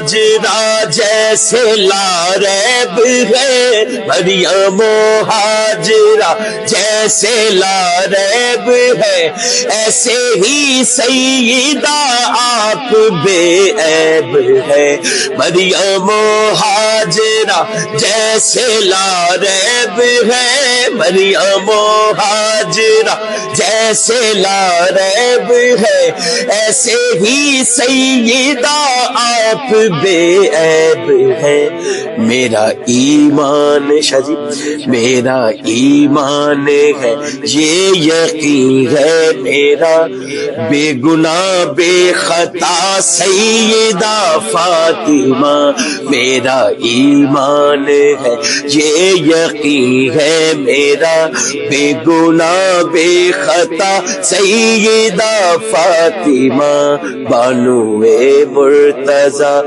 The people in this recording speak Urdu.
ہاجرہ جیسے لاریب ہے، مریم و ہاجرہ جیسے لاریب ہے، ایسے ہی سیدہ آپ بے عیب ہے۔ مریم و ہاجرہ جیسے لاریب ہے، مریم و ہاجرہ جیسے لاریب ہے، ایسے ہی سیدہ آپ بے عیب ہے۔ میرا ایمان شجی میرا ایمان ہے، یہ یقین ہے میرا، بے گناہ بے خطا سیدہ فاطمہ۔ میرا ایمان ہے، یہ یقین ہے میرا، بے گناہ بے خطا سیدہ فاطمہ۔ بانو مرتضیٰ